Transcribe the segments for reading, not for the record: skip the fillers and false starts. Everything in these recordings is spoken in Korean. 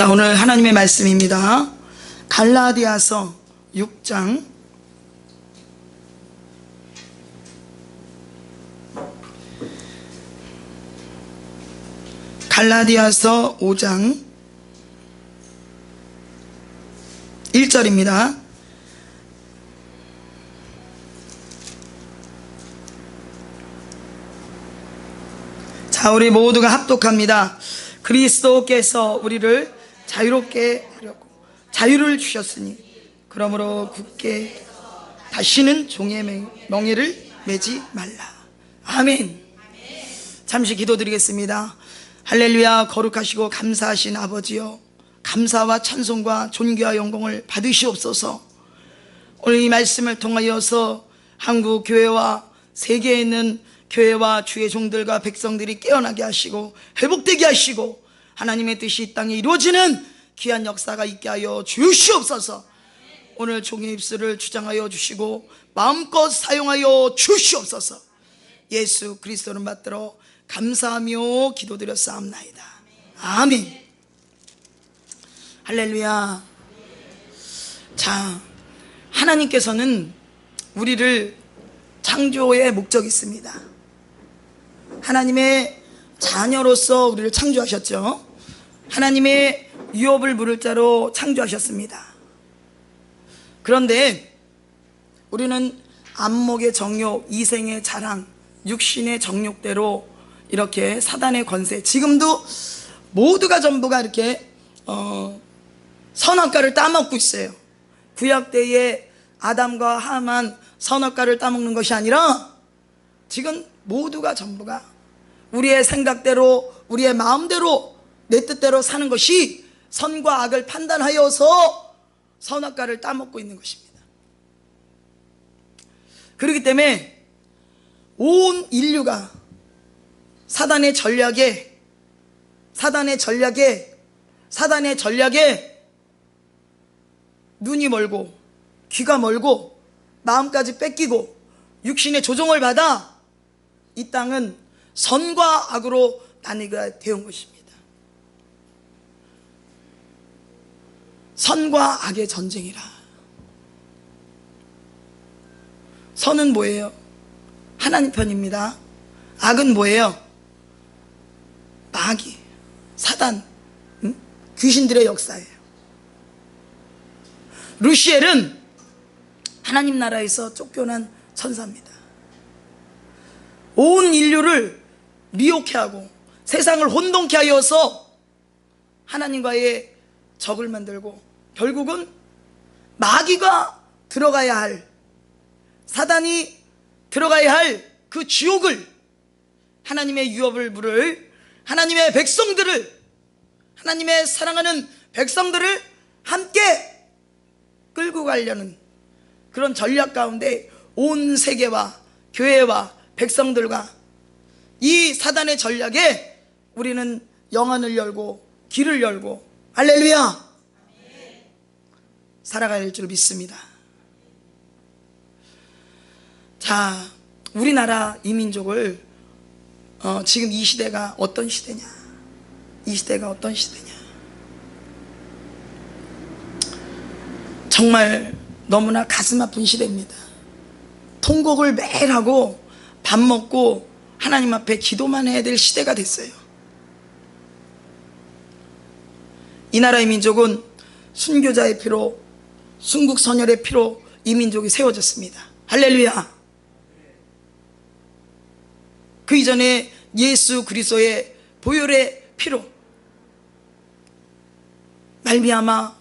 자, 오늘 하나님의 말씀입니다. 갈라디아서 6장 갈라디아서 5장 1절입니다. 자, 우리 모두가 합독합니다. 그리스도께서 우리를 자유롭게 하려고 자유를 주셨으니 그러므로 굳게 다시는 종의 멍에를 매지 말라. 아멘. 잠시 기도드리겠습니다. 할렐루야. 거룩하시고 감사하신 아버지여, 감사와 찬송과 존귀와 영광을 받으시옵소서. 오늘 이 말씀을 통하여서 한국 교회와 세계에 있는 교회와 주의 종들과 백성들이 깨어나게 하시고 회복되게 하시고 하나님의 뜻이 이 땅에 이루어지는 귀한 역사가 있게 하여 주시옵소서. 오늘 종의 입술을 주장하여 주시고 마음껏 사용하여 주시옵소서. 예수 그리스도를 받들어 감사하며 기도드렸사옵나이다. 아멘. 할렐루야. 자, 하나님께서는 우리를 창조의 목적이 있습니다. 하나님의 자녀로서 우리를 창조하셨죠. 하나님의 유업을 물을 자로 창조하셨습니다. 그런데 우리는 안목의 정욕, 이생의 자랑, 육신의 정욕대로 이렇게 사단의 권세, 지금도 모두가 전부가 이렇게 선악과를 따먹고 있어요. 구약 때에 아담과 하만 선악과를 따먹는 것이 아니라 지금 모두가 전부가 우리의 생각대로, 우리의 마음대로, 내 뜻대로 사는 것이 선과 악을 판단하여서 선악과를 따먹고 있는 것입니다. 그렇기 때문에 온 인류가 사단의 전략에 눈이 멀고 귀가 멀고 마음까지 뺏기고 육신의 조종을 받아 이 땅은 선과 악으로 나뉘게 되온 것입니다. 선과 악의 전쟁이라. 선은 뭐예요? 하나님 편입니다. 악은 뭐예요? 마귀, 사단, 귀신들의 역사예요. 루시엘은 하나님 나라에서 쫓겨난 천사입니다. 온 인류를 미혹해 하고 세상을 혼동케 하여서 하나님과의 적을 만들고 결국은 마귀가 들어가야 할, 사단이 들어가야 할 그 지옥을, 하나님의 유업을 물을 하나님의 백성들을, 하나님의 사랑하는 백성들을 함께 끌고 가려는 그런 전략 가운데 온 세계와 교회와 백성들과 이 사단의 전략에 우리는 영안을 열고 길을 열고 할렐루야 살아가야 할 줄 믿습니다. 자, 우리나라 이 민족을 지금 이 시대가 어떤 시대냐, 이 시대가 어떤 시대냐, 정말 너무나 가슴 아픈 시대입니다. 통곡을 매일 하고 밥 먹고 하나님 앞에 기도만 해야 될 시대가 됐어요. 이 나라의 민족은 순교자의 피로, 순국선열의 피로 이 민족이 세워졌습니다. 할렐루야. 그 이전에 예수 그리스도의 보혈의 피로 말미암아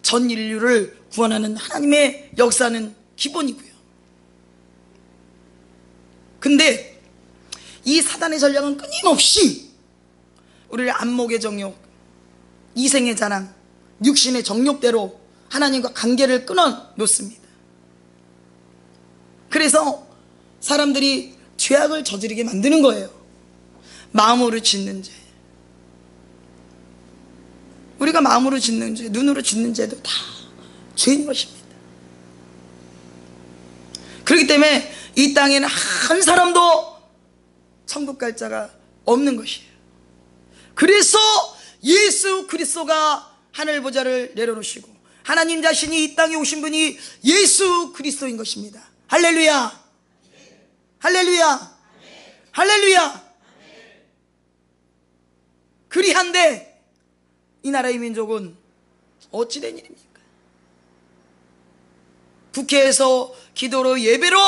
전 인류를 구원하는 하나님의 역사는 기본이고요. 근데 이 사단의 전략은 끊임없이 우리를 안목의 정욕, 이생의 자랑, 육신의 정욕대로 하나님과 관계를 끊어 놓습니다. 그래서 사람들이 죄악을 저지르게 만드는 거예요. 마음으로 짓는 죄, 우리가 마음으로 짓는 죄, 눈으로 짓는 죄도 다 죄인 것입니다. 그렇기 때문에 이 땅에는 한 사람도 천국 갈 자가 없는 것이에요. 그래서 예수 그리스도가 하늘 보좌를 내려놓으시고 하나님 자신이 이 땅에 오신 분이 예수 그리스도인 것입니다. 할렐루야, 할렐루야, 할렐루야. 그리한데 이 나라의 민족은 어찌된 일입니까? 국회에서 기도로 예배로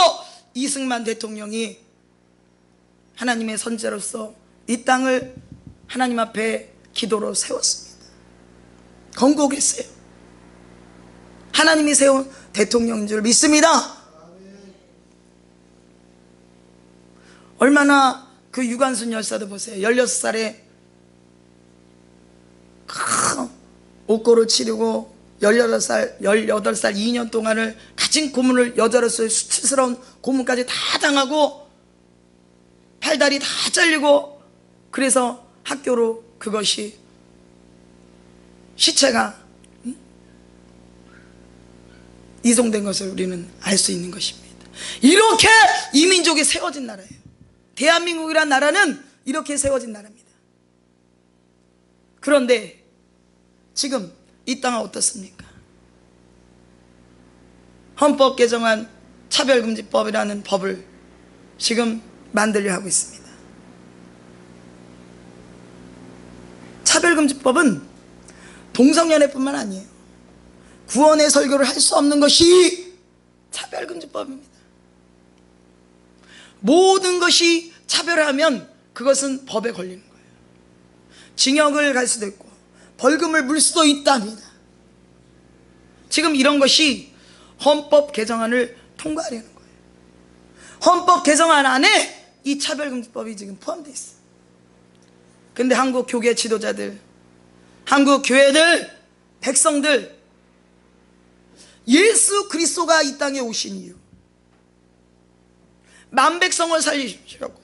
이승만 대통령이 하나님의 선지자로서 이 땅을 하나님 앞에 기도로 세웠습니다. 건국했어요. 하나님이 세운 대통령인 줄 믿습니다. 얼마나 그 유관순 열사도 보세요. 16살에 큰 옥고를 치르고 18살 2년 동안을 가진 고문을 여자로서의 수치스러운 고문까지 다 당하고 팔다리 다 잘리고, 그래서 학교로 그것이 시체가 이송된 것을 우리는 알 수 있는 것입니다. 이렇게 이 민족이 세워진 나라예요. 대한민국이란 나라는 이렇게 세워진 나라입니다. 그런데 지금 이 땅은 어떻습니까? 헌법 개정안 차별금지법이라는 법을 지금 만들려 하고 있습니다. 차별금지법은 동성연애뿐만 아니에요. 구원의 설교를 할 수 없는 것이 차별금지법입니다. 모든 것이 차별하면 그것은 법에 걸리는 거예요. 징역을 갈 수도 있고 벌금을 물 수도 있답니다. 지금 이런 것이 헌법 개정안을 통과하려는 거예요. 헌법 개정안 안에 이 차별금지법이 지금 포함되어 있어요. 근데 한국 교계 지도자들, 한국 교회들, 백성들, 예수 그리스도가 이 땅에 오신 이유, 만백성을 살리시려고,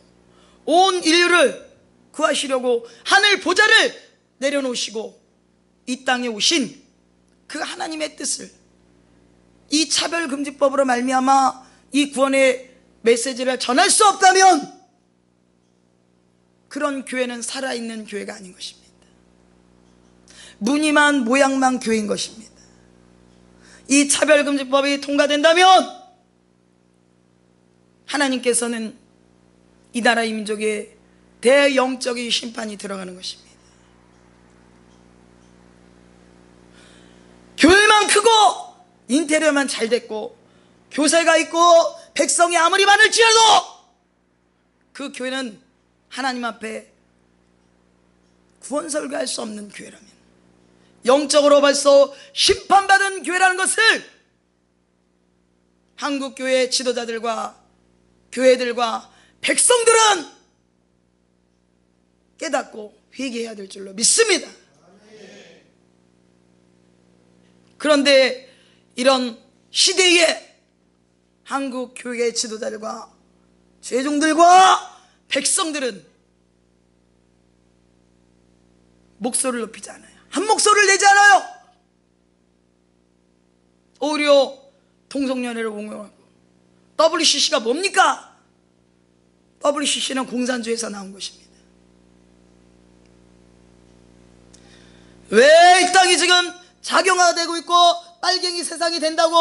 온 인류를 구하시려고 하늘 보좌를 내려놓으시고 이 땅에 오신 그 하나님의 뜻을 이 차별금지법으로 말미암아 이 구원의 메시지를 전할 수 없다면 그런 교회는 살아있는 교회가 아닌 것입니다. 무늬만 모양만 교회인 것입니다. 이 차별금지법이 통과된다면 하나님께서는 이 나라 이 민족에 대영적인 심판이 들어가는 것입니다. 교회만 크고 인테리어만 잘 됐고 교세가 있고 백성이 아무리 많을지라도 그 교회는 하나님 앞에 구원 설교할 수 없는 교회라면, 영적으로 벌써 심판받은 교회라는 것을 한국 교회 지도자들과 교회들과 백성들은 깨닫고 회개해야 될 줄로 믿습니다. 그런데 이런 시대에 한국 교회 지도자들과 죄종들과 백성들은 목소리를 높이지 않아요. 한 목소리를 내지 않아요. 오히려 동성연애를 옹호하고, WCC가 뭡니까? WCC는 공산주의에서 나온 것입니다. 왜 이 땅이 지금 작용화되고 있고 빨갱이 세상이 된다고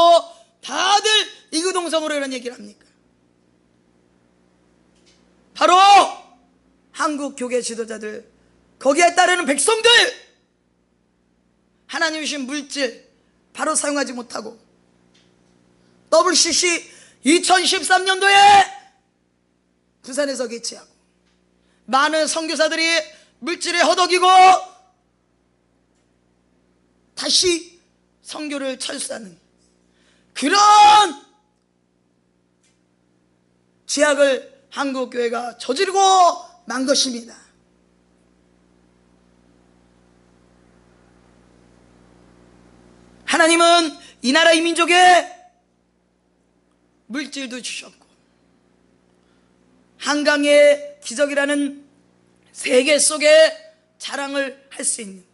다들 이구동성으로 이런 얘기를 합니까? 바로 한국 교계 지도자들, 거기에 따르는 백성들, 하나님 주신 물질 바로 사용하지 못하고 WCC 2013년도에 부산에서 개최하고 많은 선교사들이 물질에 허덕이고 다시 선교를 철수하는 그런 죄악을 한국교회가 저지르고 만 것입니다. 하나님은 이 나라 이 민족에 물질도 주셨고 한강의 기적이라는 세계 속에 자랑을 할 수 있는,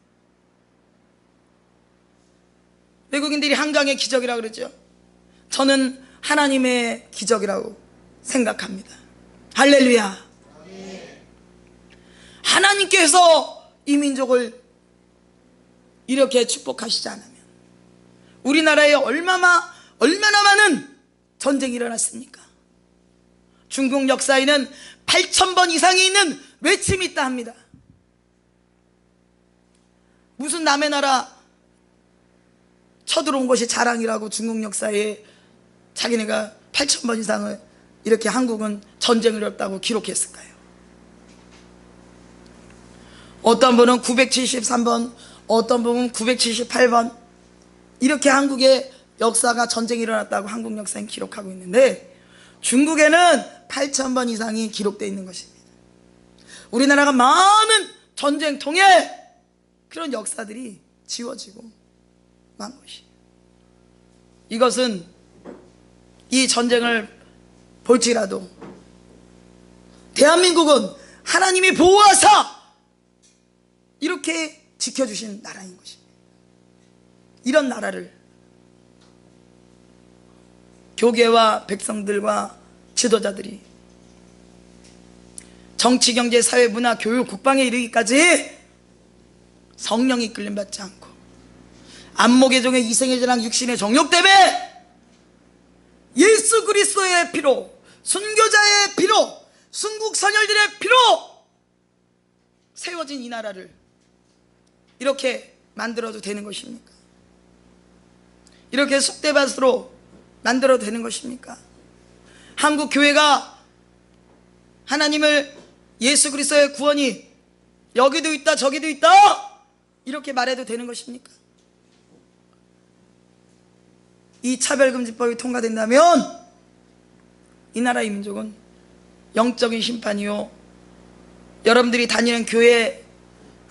외국인들이 한강의 기적이라고 그러죠. 저는 하나님의 기적이라고 생각합니다. 할렐루야. 하나님께서 이 민족을 이렇게 축복하시지 않으면 우리나라에 얼마나 많은 전쟁이 일어났습니까? 중국 역사에는 8,000번 이상이 있는 외침이 있다 합니다. 무슨 남의 나라 쳐들어온 것이 자랑이라고 중국 역사에 자기네가 8,000번 이상을 이렇게 한국은 전쟁을 했다고 기록했을까요? 어떤 분은 973번, 어떤 분은 978번, 이렇게 한국의 역사가 전쟁이 일어났다고 한국 역사는 기록하고 있는데 중국에는 8,000번 이상이 기록되어 있는 것입니다. 우리나라가 많은 전쟁통에 그런 역사들이 지워지고 만 것이에요. 이것은 이 전쟁을 볼지라도 대한민국은 하나님이 보호하사 이렇게 지켜주신 나라인 것입니다. 이런 나라를 교계와 백성들과 지도자들이 정치, 경제, 사회, 문화, 교육, 국방에 이르기까지 성령이 이끌림받지 않고 안목의 종의 이생의 전랑 육신의 정욕 때문에 예수 그리스도의 피로, 순교자의 피로, 순국선열들의 피로 세워진 이 나라를 이렇게 만들어도 되는 것입니까? 이렇게 쑥대밭으로 만들어도 되는 것입니까? 한국 교회가 하나님을 예수 그리스도의 구원이 여기도 있다 저기도 있다 이렇게 말해도 되는 것입니까? 이 차별금지법이 통과된다면 이 나라의 민족은 영적인 심판이요, 여러분들이 다니는 교회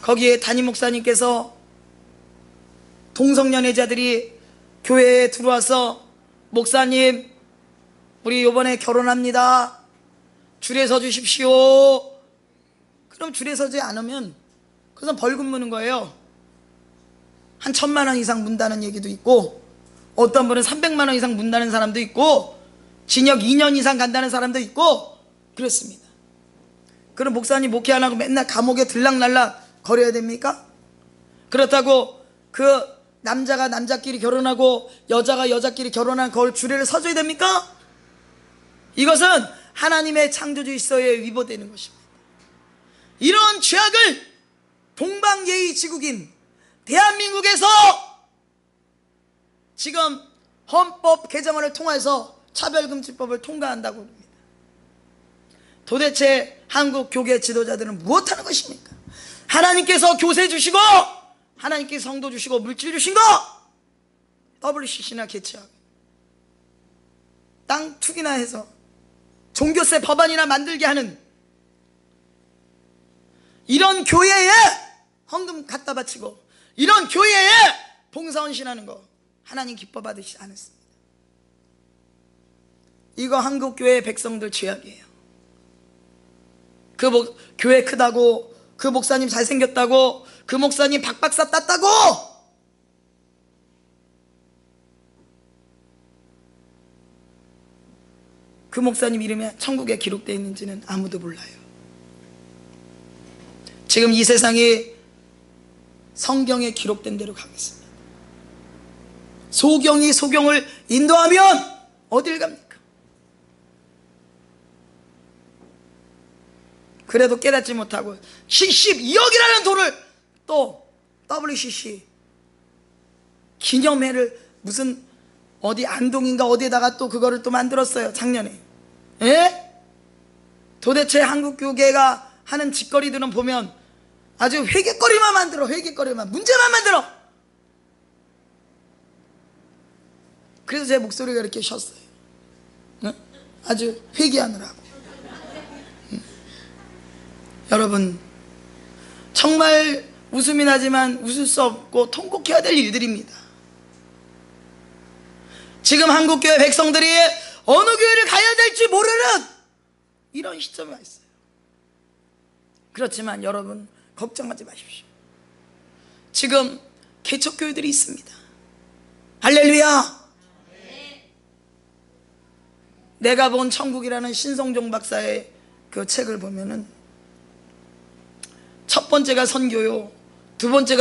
거기에 담임 목사님께서 동성연애자들이 교회에 들어와서 목사님 우리 이번에 결혼합니다, 줄에 서 주십시오. 그럼 줄에 서지 않으면 그것은 벌금 무는 거예요. 한 1,000만 원 이상 문다는 얘기도 있고, 어떤 분은 300만 원 이상 문다는 사람도 있고, 징역 2년 이상 간다는 사람도 있고 그렇습니다. 그럼 목사님 목회 안 하고 맨날 감옥에 들락날락 거려야 됩니까? 그렇다고 그 남자가 남자끼리 결혼하고 여자가 여자끼리 결혼한 걸 줄에를 서줘야 됩니까? 이것은 하나님의 창조주의 시대에 위반되는 것입니다. 이런 죄악을 동방예의지국인 대한민국에서 지금 헌법 개정안을 통해서 차별금지법을 통과한다고 합니다. 도대체 한국 교계 지도자들은 무엇하는 것입니까? 하나님께서 교세 주시고 하나님께서 성도 주시고 물질 주신 거 WCC나 개최하고 땅 투기나 해서 종교세 법안이나 만들게 하는 이런 교회에 헌금 갖다 바치고 이런 교회에 봉사헌신하는 거 하나님 기뻐 받으시지 않았습니다. 이거 한국교회 백성들 죄악이에요. 그 교회 크다고, 그 목사님 잘생겼다고, 그 목사님 박박사 땄다고 그 목사님 이름이 천국에 기록되어 있는지는 아무도 몰라요. 지금 이 세상이 성경에 기록된 대로 가겠습니다. 소경이 소경을 인도하면 어딜 갑니까? 그래도 깨닫지 못하고 72억이라는 돈을 또 WCC 기념회를 무슨 어디 안동인가 어디에다가 또 그거를 또 만들었어요, 작년에. 예? 도대체 한국교계가 하는 짓거리들은 보면 아주 회개거리만 만들어, 회개거리만, 문제만 만들어. 그래서 제 목소리가 이렇게 쉬었어요. 응? 아주 회개하느라고. 응. 여러분, 정말 웃음이 나지만 웃을 수 없고 통곡해야 될 일들입니다. 지금 한국교회 백성들이 어느 교회를 가야 될지 모르는 이런 시점에 와 있어요. 그렇지만 여러분 걱정하지 마십시오. 지금 개척교회들이 있습니다. 할렐루야. 내가 본 천국이라는 신성종 박사의 그 책을 보면은 첫 번째가 선교요, 두 번째가